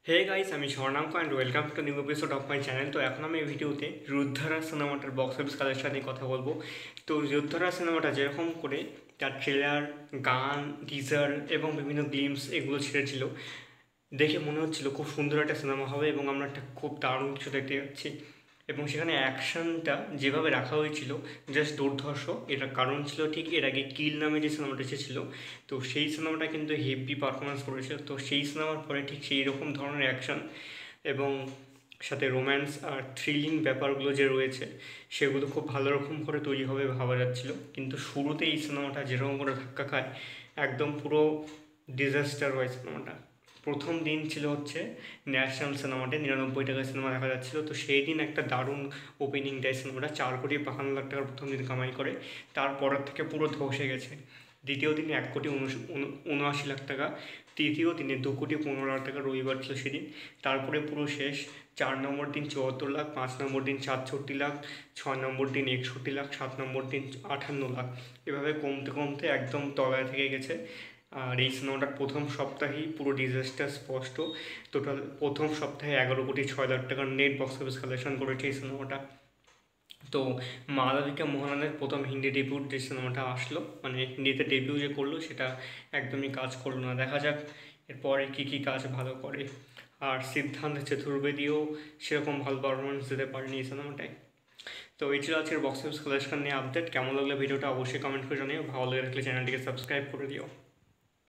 হে guys, আমি Swarnanka and welcome to new episode of my channel. তো এখন আমি এই ভিডিওতে রুদ্ধারা সিনেমাটার বক্স অফিস কালেকশন নিয়ে কথা বলবো। তো রুদ্ধারা সিনেমাটা যেরকম করে তার ট্রেলার, গান, টিজার এবং বিভিন্ন গ্লিমস এগুলো ছেড়েছিল, দেখে মনে হচ্ছিল খুব সুন্দর একটা সিনেমা হবে এবং আমরা একটা খুব দারুণ কিছু দেখতে যাচ্ছি। এবং সেখানে অ্যাকশনটা যেভাবে রাখা হয়েছিল জাস্ট দুর্ধর্ষ। এটার কারণ ছিল ঠিক এর আগে কিল নামে যে সিনেমাটা এসেছিল, তো সেই সিনেমাটা কিন্তু হেভি পারফরমেন্স করেছিল। তো সেই সিনেমার পরে ঠিক সেই রকম ধরনের অ্যাকশন এবং সাথে রোম্যান্স আর থ্রিলিং ব্যাপারগুলো যে রয়েছে সেগুলো খুব ভালো রকম করে তৈরি হবে ভাবা যাচ্ছিল। কিন্তু শুরুতে এই সিনেমাটা যেরকম করে ধাক্কা খায়, একদম পুরো ডিজাস্টার হয় সিনেমাটা। প্রথম দিন ছিল হচ্ছে ন্যাশনাল সিনেমাতে 99 টাকায় সিনেমা দেখা যাচ্ছিলো। তো সেই দিন একটা দারুণ ওপেনিং দেয় সিনেমাটা, 4,52,00,000 টাকার প্রথম দিন কামাই করে। তারপরের থেকে পুরো ধসে গেছে। দ্বিতীয় দিনে 1,79,00,000 টাকা, তৃতীয় দিনে 2,15,00,000 টাকা, রবিবার ছিল সেদিন। তারপরে পুরো শেষ। 4 নম্বর দিন 74 লাখ, 5 নম্বর দিন 67 লাখ, 6 নম্বর দিন 61 লাখ, 7 নম্বর দিন 58 লাখ। এভাবে কমতে কমতে একদম তলায় থেকে গেছে। আর এই সিনেমাটার প্রথম সপ্তাহেই পুরো ডিজাস্টার স্পষ্ট। টোটাল প্রথম সপ্তাহে 11,06,00,000 টাকার নেট বক্স অফিস কালেকশন করেছে এই সিনেমাটা। তো মালাভিকা মোহনানের প্রথম হিন্দি ডেবিউট যে সিনেমাটা আসলো, মানে হিন্দিতে ডেবিউ যে করলো, সেটা একদমই কাজ করলো না। দেখা যাক এরপরে কী কী কাজ ভালো করে। আর সিদ্ধান্ত চতুর্বেদীও সেরকম ভালো পারফরমেন্স দিতে পারেনি এই সিনেমাটায়। তো এই ছিল আজকের বক্স অফিস কালেকশন নিয়ে আপডেট। কেমন লাগলো ভিডিওটা অবশ্যই কমেন্ট করে জানিও। ভালো লেগে থাকলে চ্যানেলটিকে সাবস্ক্রাইব করে দিও।